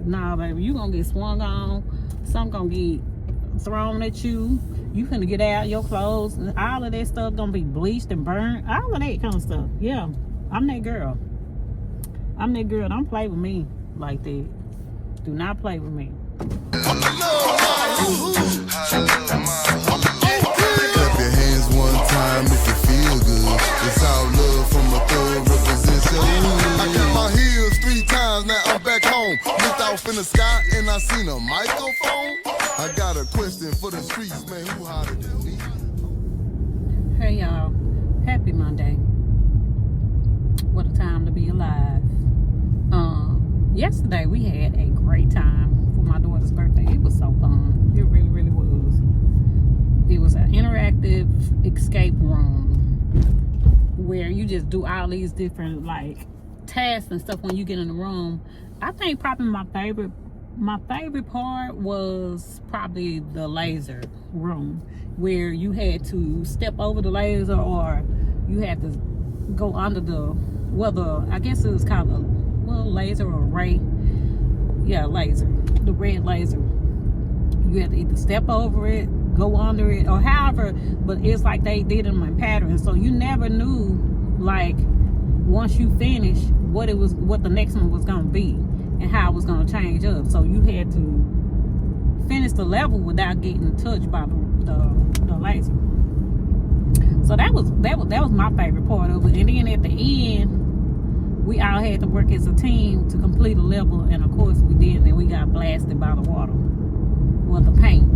Nah, baby, you gonna get swung on. Some gonna get thrown at you. You finna get out your clothes. And all of that stuff gonna be bleached and burnt. All of that kind of stuff. Yeah, I'm that girl. I'm that girl. Don't play with me like that. Do not play with me. Clap your hands one time if you feel good. It's all love from a thug representation. I got my heels 3 times, now I'm back home. Looked off in the sky and I seen a microphone. I got a question for the streets, man. Who hotter than me? Hey y'all, happy Monday. What a time to be alive. Yesterday we had a great time for my daughter's birthday. It was so fun. It really, really was. It was an interactive escape room where you just do all these different like tasks and stuff when you get in the room. I think probably my favorite part was probably the laser room, where you had to step over the laser, or you had to go under the, I guess it was called a laser or ray. Yeah, laser, the red laser. You had to either step over it, go under it, or however, but it's like they did them in patterns, so you never knew, like, once you finish what the next one was gonna be and how it was gonna change up. So you had to finish the level without getting touched by the laser. So that was my favorite part of it. And then at the end, we all had to work as a team to complete a level, and of course we did, and we got blasted by the water, well, the paint.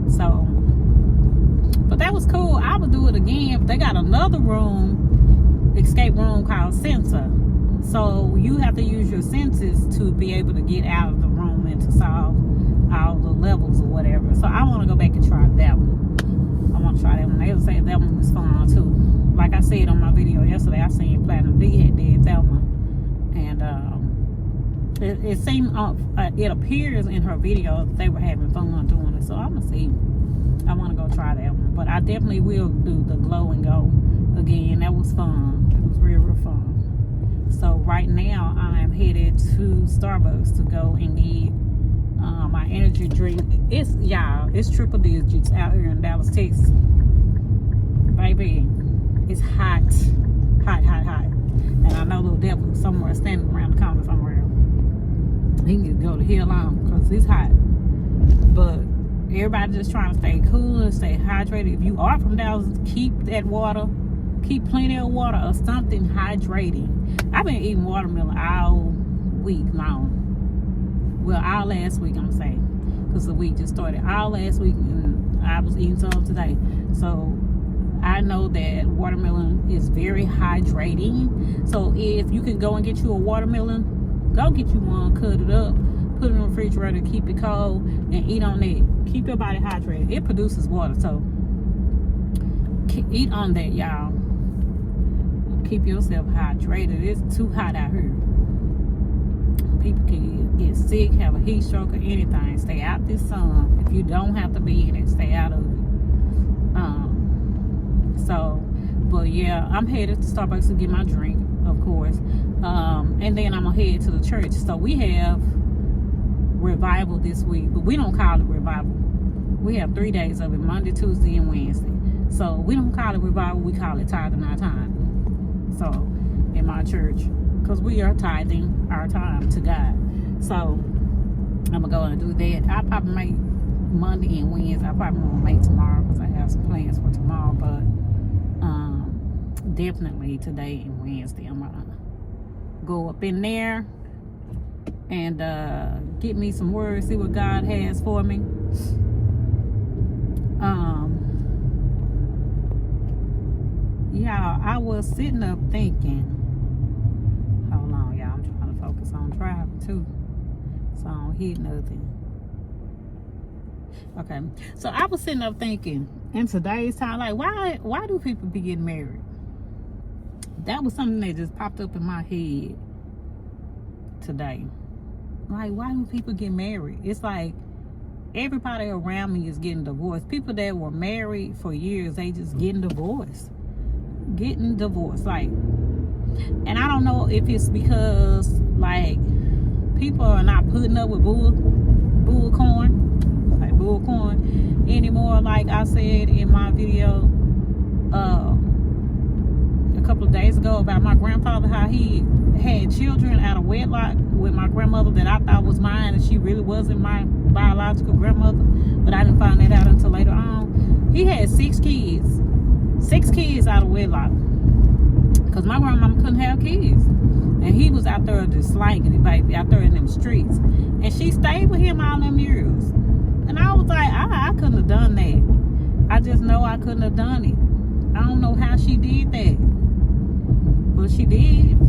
So, but that was cool. I would do it again. But they got another escape room called Sensor. So you have to use your senses to be able to get out of the room and to solve all the levels or whatever. So I want to go back and try that one. I want to try that one. They would say that one was fun too. Like I said on my video yesterday, I seen Platinum D had did that one, and it seemed it appears in her video they were having fun doing it. So I'm gonna see. I want to go try that one, but I definitely will do the glow and go again. That was fun. It was real fun. So right now I'm headed to Starbucks to go and get my energy drink. It's triple digits out here in Dallas, Texas, baby. It's hot. And I know little devil somewhere standing around the corner somewhere. He needs to go to hell on because it's hot. But everybody just trying to stay cool and stay hydrated. If you are from Dallas, keep that water. Keep plenty of water or something hydrating. I've been eating watermelon all week long. Well, all last week, I'm saying. Because the week just started. All last week, and I was eating some today. So I know that watermelon is very hydrating. So if you can go and get you a watermelon, go get you one, cut it up, put it in the refrigerator, keep it cold, and eat on that. Keep your body hydrated. It produces water, so eat on that, y'all. Keep yourself hydrated. It's too hot out here. People can get sick, have a heat stroke, or anything. Stay out this sun. If you don't have to be in it, stay out of it. But yeah, I'm headed to Starbucks to get my drink, of course. And then I'm gonna head to the church. So we have revival this week, but we don't call it revival. We have 3 days of it, Monday, Tuesday, and Wednesday. So we don't call it revival, we call it tithing our time. So in my church, because we are tithing our time to God. So I'm gonna go and do that. I'll probably make Monday and Wednesday. I probably won't make tomorrow because I have some plans for tomorrow, but definitely today and Wednesday I'm gonna go up in there and get me some words, see what God has for me. Y'all, I was sitting up thinking, hold on, y'all, I'm trying to focus on driving too, so I don't hit nothing. Okay, so I was sitting up thinking, in today's time, like, why do people be getting married? That was something that just popped up in my head today. Like, why do people get married? It's like everybody around me is getting divorced. People that were married for years, they just getting divorced. Like, and I don't know if it's because, like, people are not putting up with bullcorn anymore. Like I said in my video a couple of days ago about my grandfather, how he had children out of wedlock with my grandmother that I thought was mine, and she really wasn't my biological grandmother, but I didn't find that out until later on. He had 6 kids out of wedlock, because my grandmama couldn't have kids, and he was out there just slanging it, baby, out there in them streets, and she stayed with him all them years. And I was like, I couldn't have done that. I just know I couldn't have done it. I don't know how she did that, but she did.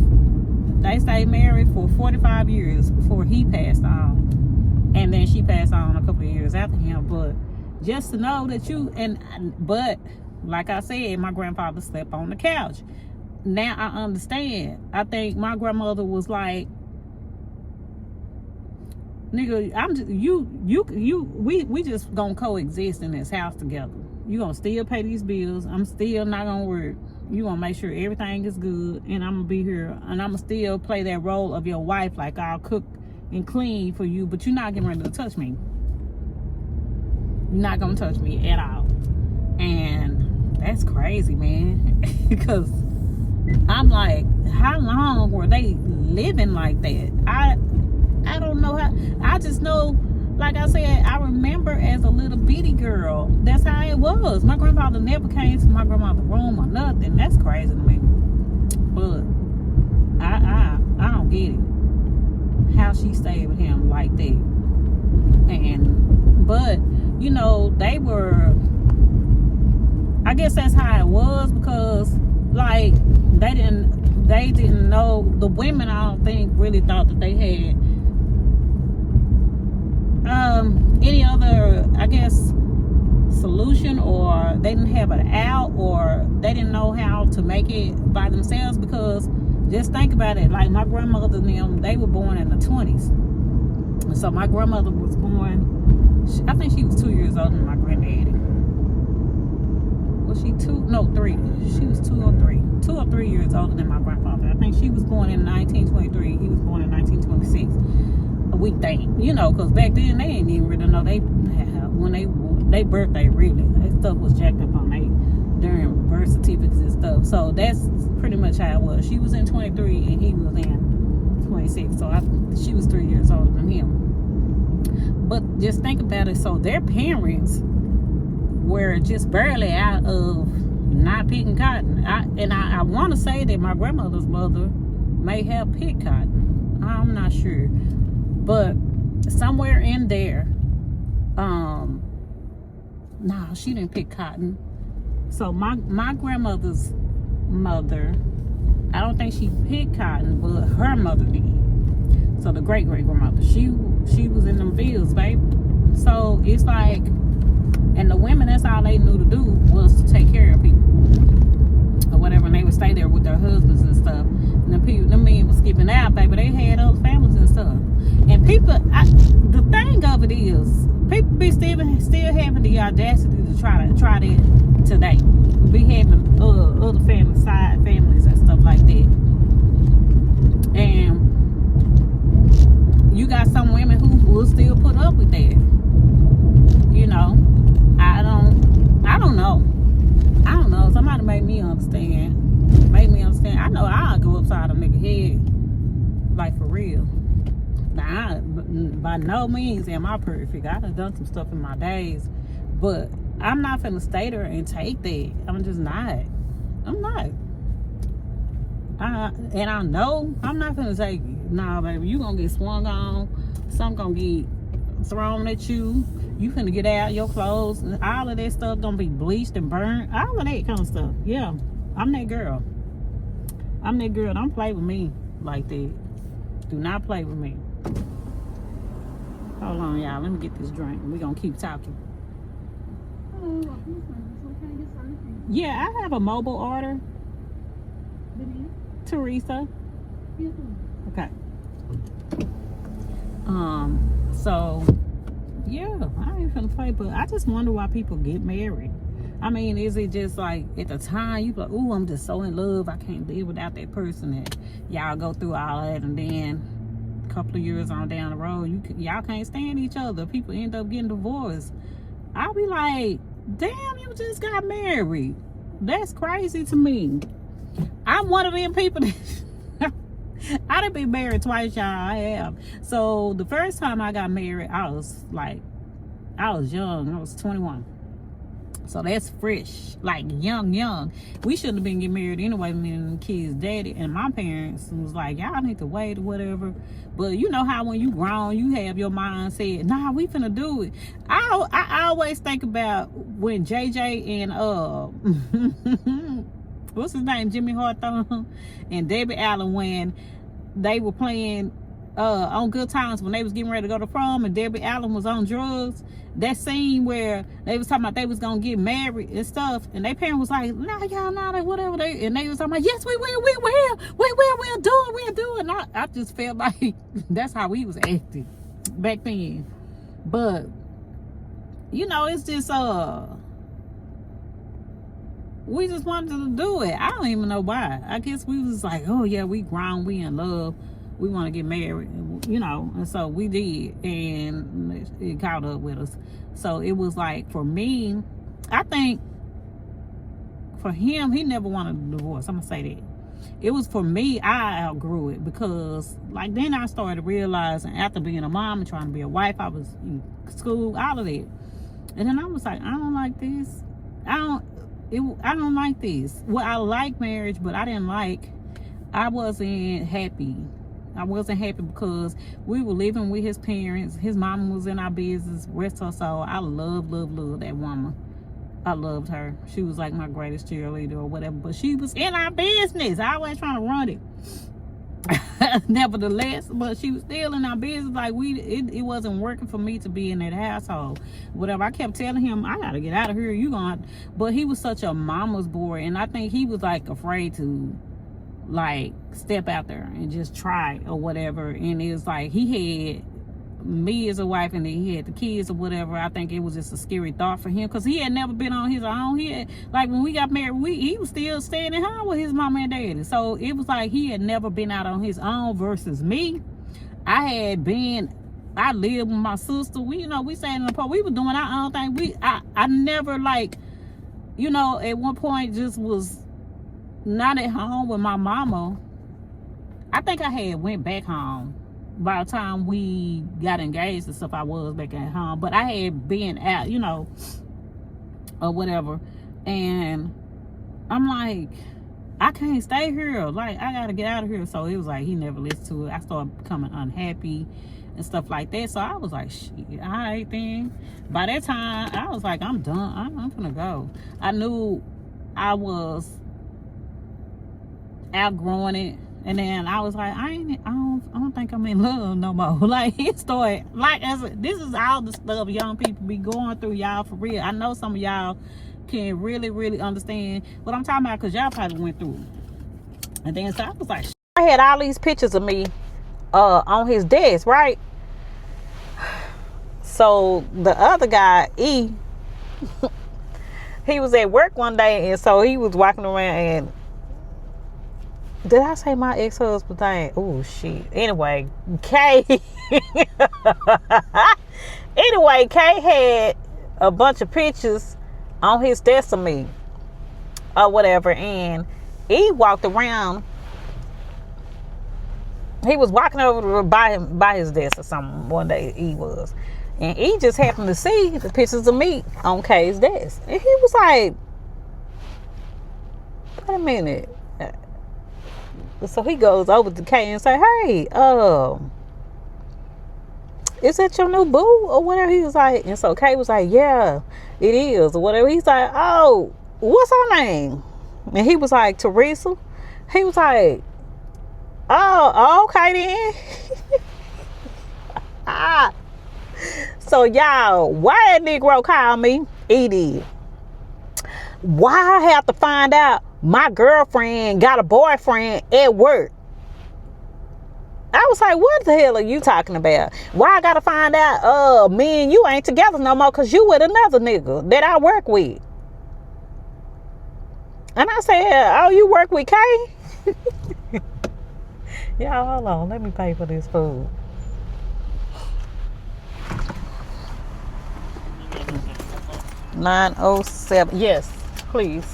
They stayed married for 45 years before he passed on, and then she passed on a couple of years after him. But just to know that but like I said, my grandfather slept on the couch. Now I understand. I think my grandmother was like, nigga, we just gonna coexist in this house together. You gonna still pay these bills. I'm still not gonna work. You gonna make sure everything is good, and I'm gonna be here, and I'm gonna still play that role of your wife. Like, I'll cook and clean for you, but you're not getting ready to touch me. You're not gonna touch me at all. And that's crazy, man. Because I'm like, how long were they living like that? I don't know how. I just know, like I said, I remember as a little bitty girl, that's how it was. My grandfather never came to my grandmother's room or nothing. That's crazy to me. But I don't get it. How she stayed with him like that. But you know, they were, I guess that's how it was, because like they didn't know, the women, I don't think, really thought that they had any other, I guess, solution, or they didn't have an out, or they didn't know how to make it by themselves. Because just think about it, like my grandmother and them, they were born in the 20s. So my grandmother was born, I think she was 2 years older than my granddaddy. Was she 2? No, 3. She was 2 or 3. 2 or 3 years older than my grandfather. I think she was born in 1923. He was born in 1926. We think, you know, because back then they didn't even really know when they birthday, really. That stuff was jacked up on during birth certificates and stuff. So that's pretty much how it was. She was in 23 and he was in 26. So she was 3 years older than him. But just think about it. So their parents were just barely out of not picking cotton. I want to say that my grandmother's mother may have picked cotton. I'm not sure. But somewhere in there, no, she didn't pick cotton. So my grandmother's mother, I don't think she picked cotton, but her mother did. So the great-great-grandmother, she was in them fields, baby. So it's like, and the women, that's all they knew to do was to take care of people or whatever, and they would stay there with their husbands and stuff. And the men was skipping out, baby. They had other families and stuff. And people, the thing of it is, people be still having the audacity to try that today. Be having other family, side families and stuff like that. And you got some women who will still put up with that. You know, I don't know. Somebody made me understand. I know I'll go upside a nigga head, like for real. Now, by no means am I perfect. I done some stuff in my days, but I'm not finna stay there and take that. I'm just not. I'm not. And I know I'm not finna take it. Nah, baby, you gonna get swung on. Something gonna get thrown at you. You finna get out your clothes, and all of that stuff gonna be bleached and burned. All of that kind of stuff. Yeah, I'm that girl. Don't play with me like that. Do not play with me. Hold on, y'all. Let me get this drink. We gonna keep talking. Yeah, I have a mobile order. Teresa. Okay. So yeah, I ain't finna play, but I just wonder why people get married. I mean, is it just like at the time you like, ooh, I'm just so in love, I can't live without that person, and y'all go through all that, and then couple of years on down the road, y'all can't stand each other. People end up getting divorced. I'll be like, damn, you just got married. That's crazy to me. I'm one of them people that I done been married twice, y'all. I have. So the first time I got married, I was young. I was 21. So that's fresh, like young. We shouldn't have been getting married anyway. Me and the kids' daddy and my parents was like, y'all need to wait or whatever. But you know how when you grown, you have your mind said, nah, we finna do it. I always think about when JJ and what's his name, Jimmy Hawthorne and Debbie Allen, when they were playing on Good Times, when they was getting ready to go to prom and Debbie Allen was on drugs. That scene where they was talking about they was gonna get married and stuff, and their parents was like, nah, y'all, nah, whatever. And they was talking about, yes, we will do it. And I just felt like that's how we was acting back then. But you know, it's just we just wanted to do it. I don't even know why. I guess we was like, oh yeah, we grown, we in love, we want to get married, you know. And so we did, and it caught up with us. So it was like, for me, I think for him, he never wanted a divorce. I'm gonna say that. It was for me, I outgrew it, because like then I started realizing, after being a mom and trying to be a wife, I was in school, all of that, and then I was like, I don't like this. I don't like this. Well, I like marriage, but I wasn't happy. I wasn't happy because we were living with his parents. His mama was in our business, rest her soul. I love that woman. I loved her. She was like my greatest cheerleader or whatever, but she was in our business. I was trying to run it. Nevertheless, but she was still in our business. Like it wasn't working for me to be in that household. Whatever. I kept telling him, I gotta get out of here. But he was such a mama's boy, and I think he was like afraid to like step out there and just try or whatever. And it's like he had me as a wife, and then he had the kids or whatever. I think it was just a scary thought for him, because he had never been on his own. He had, like, when we got married, he was still staying at home with his mama and daddy. So it was like he had never been out on his own, versus me. I lived with my sister. We stayed in the park. We were doing our own thing. I never, like, at one point just was not at home with my mama. I think I had went back home by the time we got engaged and stuff. I was back at home, but I had been out, or whatever. And I'm like, I can't stay here. Like, I gotta get out of here. So it was like he never listened to it. I started becoming unhappy and stuff like that. So I was like, shit, all right then. By that time, I was like, I'm done. I'm gonna go. I knew I was outgrowing it. And then I was like, I don't think I'm in love no more. Like, it started, like, this is all the stuff young people be going through, y'all, for real. I know some of y'all can really, really understand what I'm talking about, because y'all probably went through it. And then so I was like, I had all these pictures of me on his desk, right? So the other guy, E, he was at work one day, and so he was walking around, and did I say my ex-husband's name? Oh, shit. Anyway, Kay. Anyway, Kay had a bunch of pictures on his desk of me or whatever. And he walked around. He was walking over by his desk or something one day. He was. And he just happened to see the pictures of me on Kay's desk. And he was like, wait a minute. So he goes over to Kay and say, hey, is that your new boo or whatever? He was like, and so Kay was like, yeah, it is or whatever. He's like, oh, what's her name? And he was like, Teresa. He was like, oh, okay then. So y'all, why that Negro called me? He did. Why I have to find out my girlfriend got a boyfriend at work? I was like, what the hell are you talking about? Why I gotta find out me and you ain't together no more because you with another nigga that I work with? And I said, oh, you work with Kay? Y'all, hold on. Let me pay for this food. $9.07. Yes, please.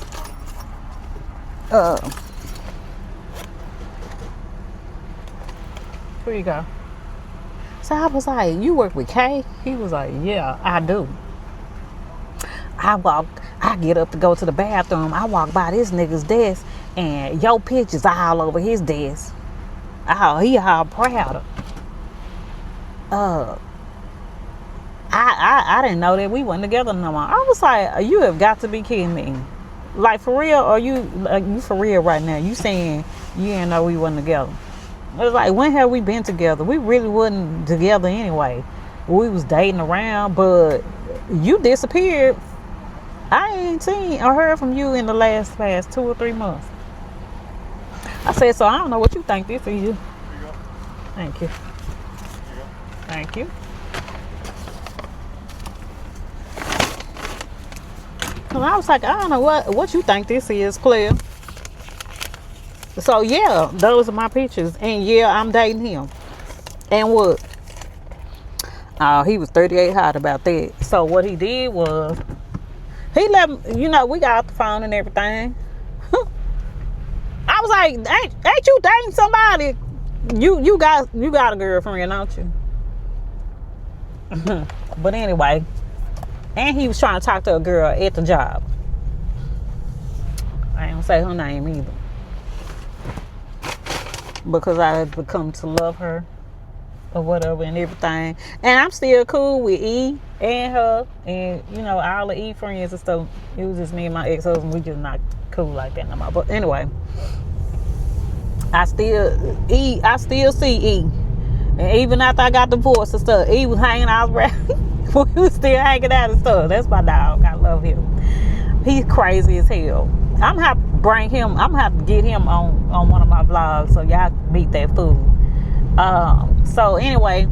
Here you go. So I was like, you work with Kay? He was like, yeah, I do. I get up to go to the bathroom. I walk by this nigga's desk and your pictures all over his desk. Oh, he all proud of. I didn't know that we wasn't together no more. I was like, you have got to be kidding me. Like, for real? Or you for real right now? You saying you didn't know we wasn't together? It was like, when have we been together? We really wasn't together anyway. We was dating around, but you disappeared. I ain't seen or heard from you in the past 2 or 3 months. I said, so I don't know what you think this is. Here you go. Thank you. Here you go. Thank you. And I was like, I don't know what you think this is, player. So yeah, those are my pictures. And yeah, I'm dating him. And what? Oh, he was 38 hot about that. So what he did was, he let me, we got off the phone and everything. I was like, ain't you dating somebody? You got a girlfriend, don't you? But anyway, and he was trying to talk to a girl at the job. I ain't gonna say her name either, because I had become to love her or whatever and everything. And I'm still cool with E and her and all the E friends and stuff. It was just me and my ex-husband. We just not cool like that no more. But anyway, I still see E. And even after I got divorced and stuff, E was hanging out around. We was still hanging out and stuff. That's my dog. I love him. He's crazy as hell. I'm gonna have to bring him. I'm gonna have to get him on one of my vlogs so y'all can meet that fool. So anyway,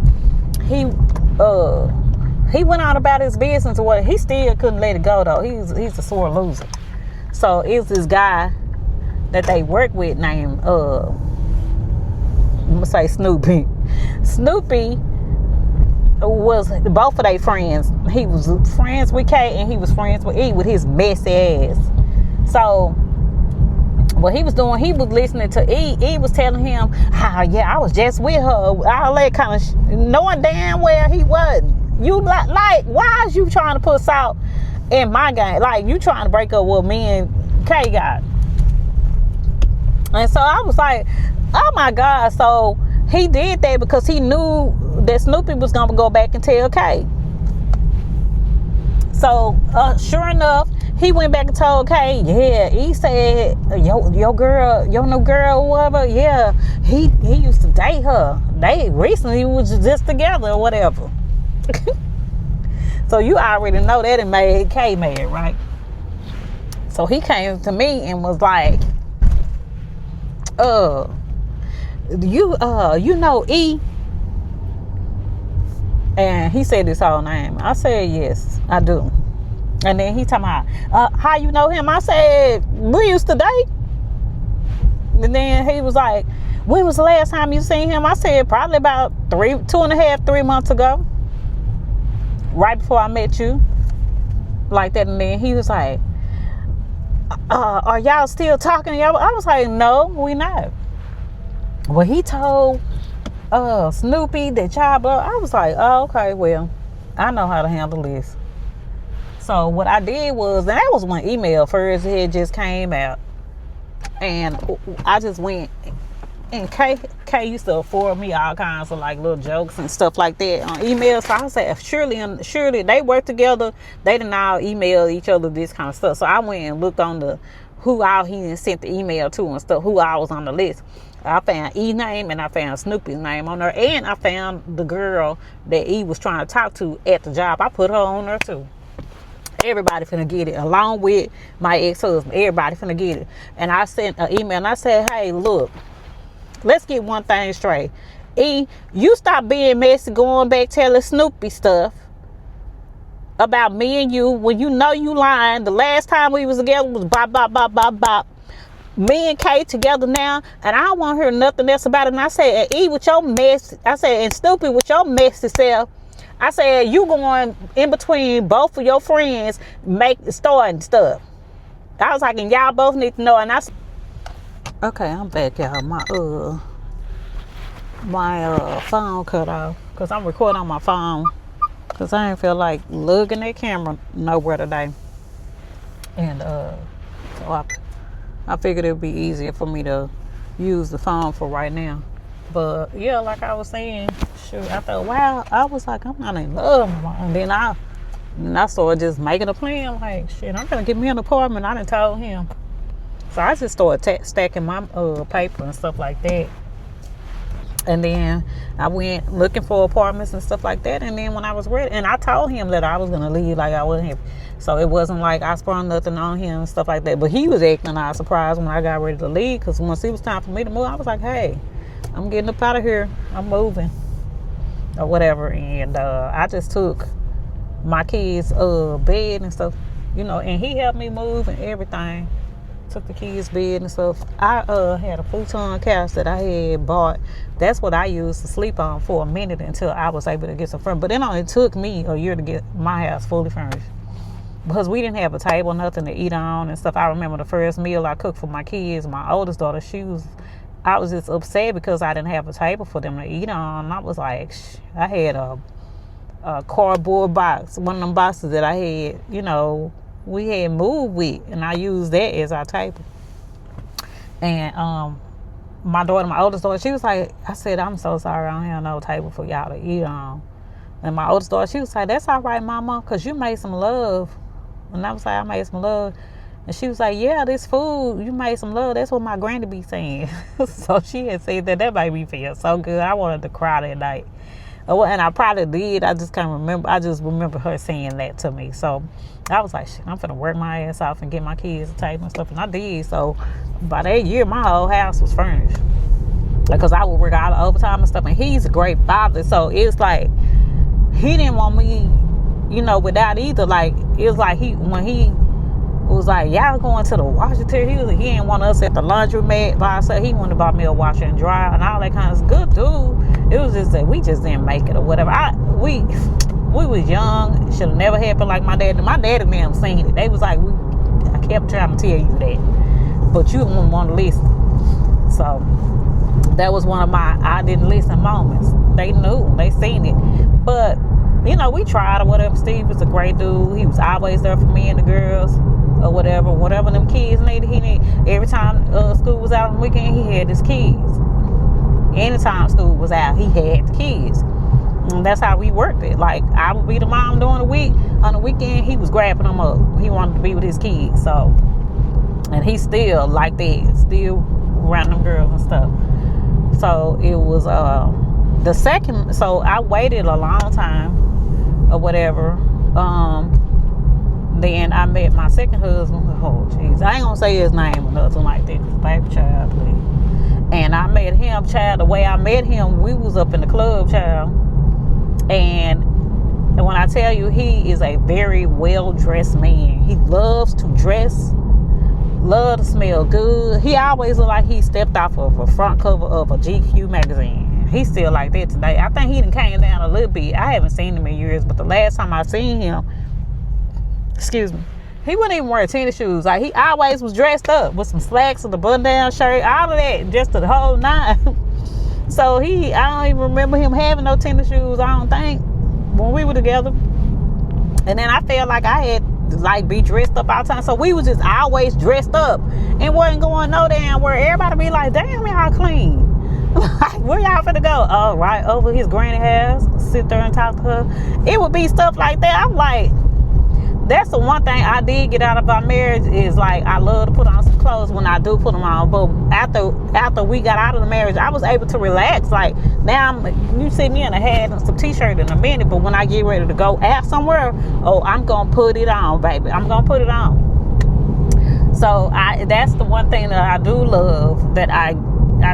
he went on about his business or what. He still couldn't let it go though. He's a sore loser. So it's this guy that they work with named I'm gonna say Snoopy. Snoopy was both of their friends. He was friends with Kay and he was friends with E with his messy ass. So what he was doing, he was listening to E. E was telling him, yeah, I was just with her. All that kind of knowing damn well he wasn't. You like, why is you trying to put salt in my game? Like, you trying to break up what me and Kay got. And so I was like, oh my God. So he did that because he knew that Snoopy was going to go back and tell Kay. So sure enough, he went back and told Kay, yeah, he said, your new girl, whatever, yeah, he used to date her. They recently was just together or whatever. So you already know that it made Kay mad, right? So he came to me and was like, you know E? And he said his whole name. I said, yes, I do. And then he talking about, how you know him? I said, we used to date. And then he was like, when was the last time you seen him? I said, probably about 2.5, 3 months ago. Right before I met you. Like that. And then he was like, are y'all still talking? I was like, no, we not. Well, he told Snoopy that y'all, I was like, oh, okay, well, I know how to handle this. So what I did was, and that was when email first had just came out, and I just went, and Kay used to forward me all kinds of like little jokes and stuff like that on email. So I said, surely they work together. They didn't all email each other this kind of stuff. So I went and looked on who all he sent the email to and stuff, who all was on the list. I found E name and I found Snoopy's name on there, and I found the girl that E was trying to talk to at the job. I put her on there too. Everybody finna get it, along with my ex-husband. Everybody finna get it. And I sent an email and I said, hey, look, let's get one thing straight. E, you stop being messy, going back telling Snoopy stuff about me and you when you know you lying. The last time we was together was bop, bop, bop, bop, bop. me and Kay together now, and I don't want to hear nothing else about it. And I said, and E with your mess, I said, and stupid with your messy self. I said, you going in between both of your friends, starting stuff. I was like, and y'all both need to know. And I said, okay, I'm back, y'all. My phone cut off because I'm recording on my phone because I didn't feel like lugging that camera nowhere today. And so I figured it would be easier for me to use the phone for right now. But yeah, like I was saying, shoot, I thought, wow, I was like, I'm not in love. And then I started just making a plan, like, shit, I'm gonna get me an apartment. I done told him. So I just started stacking my paper and stuff like that. And then I went looking for apartments and stuff like that. And then when I was ready, and I told him that I was going to leave, like I wasn't happy. So it wasn't like I sprung nothing on him and stuff like that. But he was acting all surprised when I got ready to leave. Because once it was time for me to move, I was like, hey, I'm getting up out of here. I'm moving. Or whatever. And I just took my kids' bed and stuff, you know, and he helped me move and everything. Took the kids' bed and stuff. I had a futon couch that I had bought. That's what I used to sleep on for a minute until I was able to get some furniture. But it only took me a year to get my house fully furnished because we didn't have a table, nothing to eat on and stuff. I remember the first meal I cooked for my kids, my oldest daughter, I was just upset because I didn't have a table for them to eat on. And I was like, I had a cardboard box, one of them boxes that I had, you know, we had moved with, and I used that as our table. And my daughter, my oldest daughter, she was like, I said, I'm so sorry, I don't have no table for y'all to eat on. And my oldest daughter, she was like, that's all right, mama, because you made some love. And I was like, I made some love. And she was like, yeah, this food, you made some love. That's what my granny be saying. So she had said that made me feel so good. I wanted to cry that night. And I probably did. I just can't remember. I just remember her saying that to me. So I was like, shit, I'm finna work my ass off and get my kids a table and stuff. And I did. So by that year, my whole house was furnished. Because I would work all the overtime and stuff. And he's a great father. So it's like, he didn't want me, you know, without either. Like, it was like when he was like, y'all going to the Washington. He didn't want us at the laundromat by ourselves. He wanted to buy me a washer and dryer and all that kind of good dude. It was just that we just didn't make it or whatever. We was young. It should have never happened like my dad. My dad and them seen it. They was like, I kept trying to tell you that, but you didn't want to listen. So that was one of my I didn't listen moments. They knew. They seen it. But, you know, we tried or whatever. Steve was a great dude. He was always there for me and the girls or whatever. Whatever them kids needed, he needed. Every time school was out on the weekend, he had his kids. Anytime school was out, he had the kids. And that's how we worked it. Like, I would be the mom during the week. On the weekend, he was grabbing them up. He wanted to be with his kids. So, and he still like that. Still around them girls and stuff. So, it was the second. So, I waited a long time or whatever. Then I met my second husband. Oh, jeez. I ain't going to say his name or nothing like that. Baby child, please. And I met him, child, the way I met him, we was up in the club, child. And when I tell you, he is a very well-dressed man. He loves to dress, love to smell good. He always look like he stepped off of a front cover of a GQ magazine. He's still like that today. I think he done came down a little bit. I haven't seen him in years, but the last time I seen him, he wouldn't even wear tennis shoes. Like, he always was dressed up with some slacks and a button-down shirt, all of that, just the whole nine. So I don't even remember him having no tennis shoes, I don't think, when we were together. And then I felt like I had to, like, be dressed up all the time. So we was just always dressed up and wasn't going no damn where. Everybody be like, damn, y'all clean. Like, where y'all finna go? Oh, right over his granny house, sit there and talk to her. It would be stuff like that. I'm like, that's the one thing I did get out of our marriage is, like, I love to put on some clothes when I do put them on. But after we got out of the marriage, I was able to relax. Like, now you see me in a hat and some t-shirt in a minute, but when I get ready to go out somewhere, oh, I'm going to put it on, baby. I'm going to put it on. So that's the one thing that I do love that I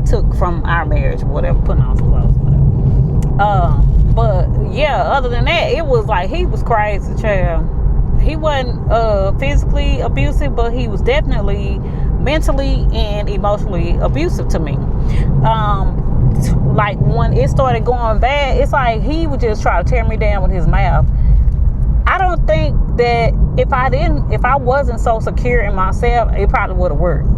took from our marriage, whatever, putting on some clothes, whatever. But, yeah, other than that, it was like he was crazy, child. He wasn't physically abusive, but he was definitely mentally and emotionally abusive to me. Like when it started going bad, it's like he would just try to tear me down with his mouth. I don't think that if I wasn't so secure in myself, it probably would have worked.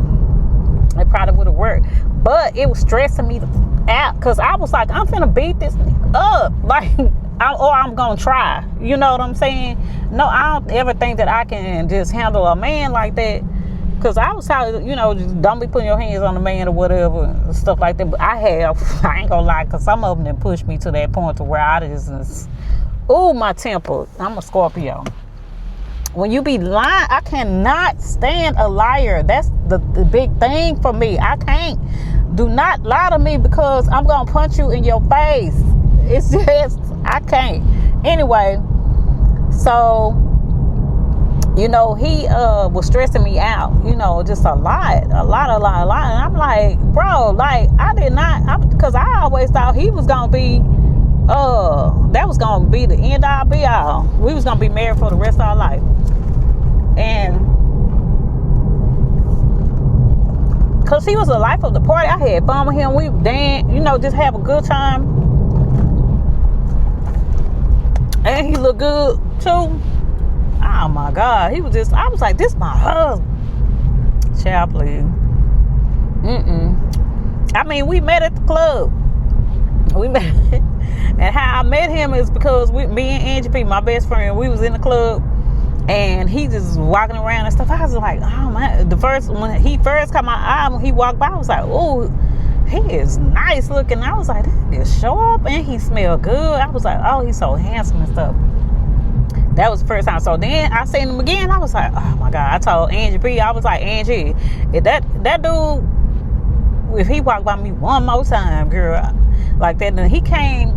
But it was stressing me out because I was like, I'm finna beat this up, like, I'm gonna try. You know what I'm saying? No, I don't ever think that I can just handle a man like that. Because I was taught, just don't be putting your hands on a man or whatever, stuff like that. But I ain't gonna lie, because some of them done pushed me to that point to where I just, my temper. I'm a Scorpio. When you be lying, I cannot stand a liar. That's the big thing for me. I can't. Do not lie to me because I'm going to punch you in your face. It's just, I can't. Anyway, so, he was stressing me out, just a lot. And I'm like, bro, like, because I always thought he was going to be, that was going to be the end all be all. We was going to be married for the rest of our life. And because he was the life of the party, I had fun with him. We dance, just have a good time. And he looked good too. Oh my God, I was like, this my husband. Child, please. I mean, we met at the club. And how I met him is because me and Angie P, my best friend, we was in the club. And he just walking around and stuff. I was like, oh man. When he first caught my eye, when he walked by, I was like, oh, he is nice looking. I was like, that is sharp and he smelled good. I was like, oh, he's so handsome and stuff. That was the first time. So then I seen him again. I was like, oh my God. I told Angie B, I was like, Angie, if that dude, if he walked by me one more time, girl, like that, then he came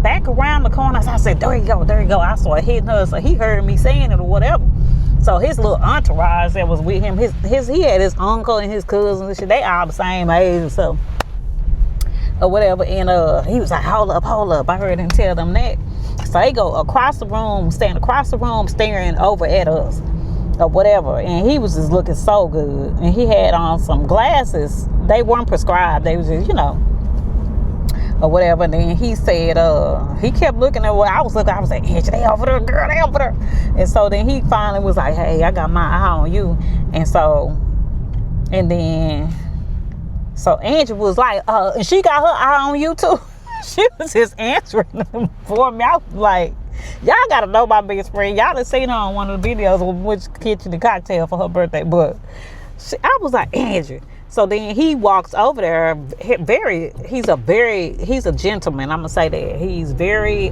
back around the corner. I said, there you go. I started hitting her. So he heard me saying it or whatever. So his little entourage that was with him, he had his uncle and his cousins and shit. They all the same age and stuff or whatever. And he was like, hold up. I heard him tell them that. So they go across the room, stand across the room, staring over at us or whatever. And he was just looking so good. And he had on some glasses. They weren't prescribed. They was just, or whatever. And then he said, he kept looking at what I was looking. I was like, Angie, they over there, girl, they over there. And so then he finally was like, hey, I got my eye on you. And so Angie was like, and she got her eye on you too. She was just answering them for me. I was like, y'all gotta know my best friend. Y'all done seen her on one of the videos of which kitchen and cocktail for her birthday. But I was like, Angie. So then he walks over there. He's a gentleman. I'm gonna say that. He's very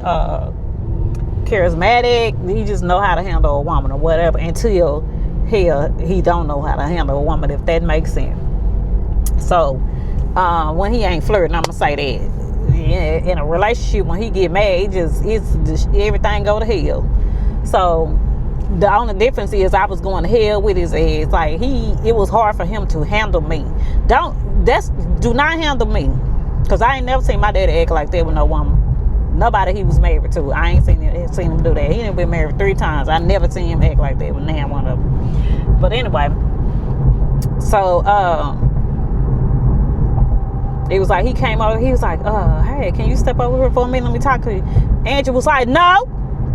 charismatic. He just know how to handle a woman or whatever until he don't know how to handle a woman, if that makes sense. So when he ain't flirting, I'm gonna say that. In a relationship, when he get mad, it's just everything go to hell. So the only difference is I was going to hell with his ass. Like it was hard for him to handle me. Do not handle me, because I ain't never seen my daddy act like that with no woman. Nobody he was married to. I ain't seen him do that. He done been married 3 times. I never seen him act like that with now one of them. But anyway, so it was like he came over. He was like, hey, can you step over here for a minute? Let me talk to you. Angie was like, no.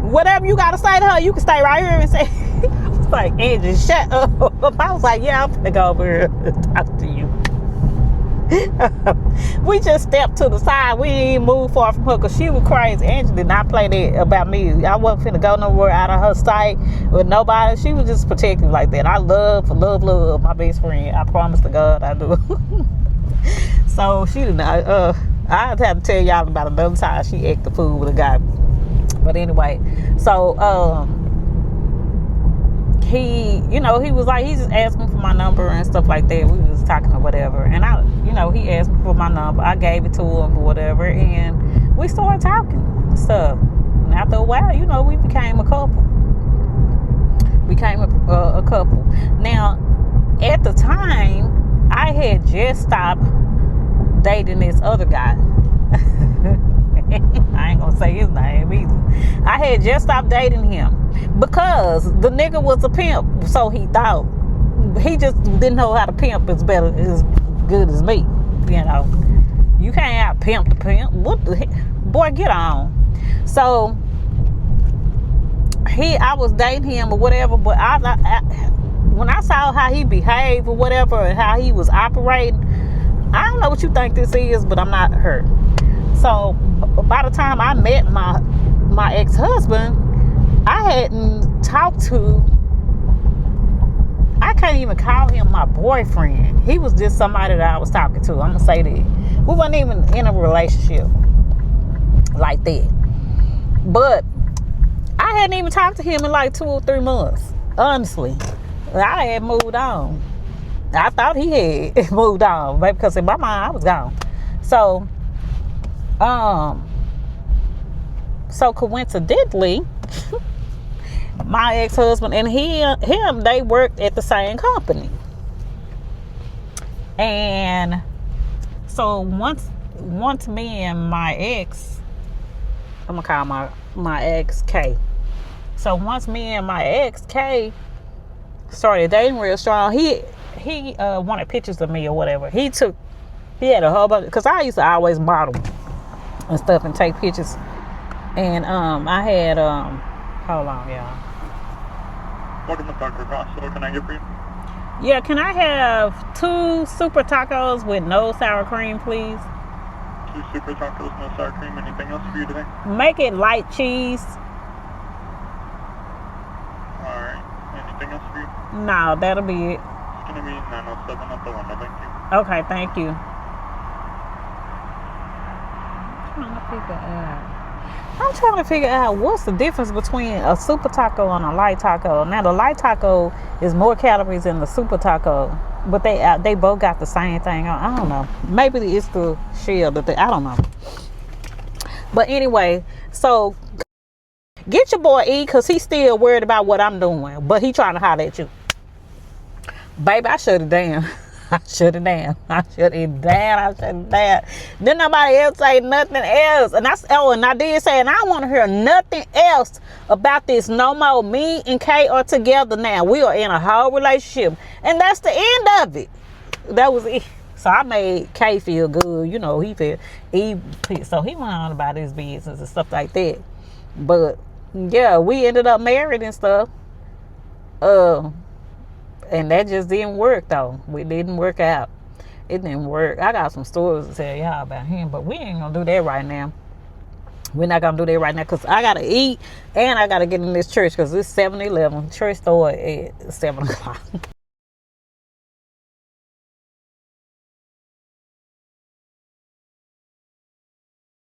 Whatever you gotta say to her, you can stay right here and say. I was like, Angie, shut up. I was like, yeah, I'm gonna go over here and talk to you. We just stepped to the side. We didn't even move far from her because she was crazy. Angie did not play that about me. I wasn't finna go nowhere out of her sight with nobody. She was just protective like that. I love my best friend. I promise to God I do. So she did not. I have to tell y'all about another time she acted the fool with a guy. But anyway, so he was like, he just asked me for my number and stuff like that. We was talking or whatever, and he asked me for my number. I gave it to him or whatever, and we started talking and stuff. And after a while, we became a couple. A couple. Now, at the time, I had just stopped dating this other guy. I ain't gonna say his name either. I had just stopped dating him because the nigga was a pimp, so he thought. he just didn't know how to pimp as good as me. You know, you can't out pimp the pimp. What the heck? Boy, get on. So I was dating him or whatever, but when I saw how he behaved or whatever and how he was operating, I don't know what you think this is, but I'm not hurt. So by the time I met my ex-husband, I hadn't talked to, I can't even call him my boyfriend. He was just somebody that I was talking to. I'm gonna say that. We wasn't even in a relationship like that. But I hadn't even talked to him in like 2 or 3 months. Honestly, I had moved on. I thought he had moved on, baby, because in my mind I was gone. So, so coincidentally, my ex-husband and him, they worked at the same company. And so once me and my ex, I'm gonna call my ex K. So once me and my ex K started dating real strong, he wanted pictures of me or whatever. He had a whole bunch, because I used to always model and stuff and take pictures. And I had hold on, y'all. Welcome to Taco Casa. What can I get for you? Yeah, can I have 2 super tacos with no sour cream, please? 2 super tacos, no sour cream. Anything else for you today? Make it light cheese. Alright. Anything else for you? No, that'll be it. It's going to be 907 at the window. Thank you. Okay, thank you. I'm trying to figure out what's the difference between a super taco and a light taco. Now, the light taco is more calories than the super taco, but they both got the same thing on. I don't know. Maybe it's the shell that I don't know. But anyway, so get your boy E, because he's still worried about what I'm doing, but he trying to holler at you. Baby, I shut it down. I shut it down. Then nobody else say nothing else. And I did say, and I don't want to hear nothing else about this no more. Me and Kay are together now. We are in a whole relationship. And that's the end of it. That was it. So I made Kay feel good. You know, so he went on about his business and stuff like that. But yeah, we ended up married and stuff. And that just didn't work, though. It didn't work out. It didn't work. I got some stories to tell y'all about him, but we ain't gonna do that right now. We're not gonna do that right now, because I gotta eat and I gotta get in this church, because it's 7-11. Church started at 7 o'clock.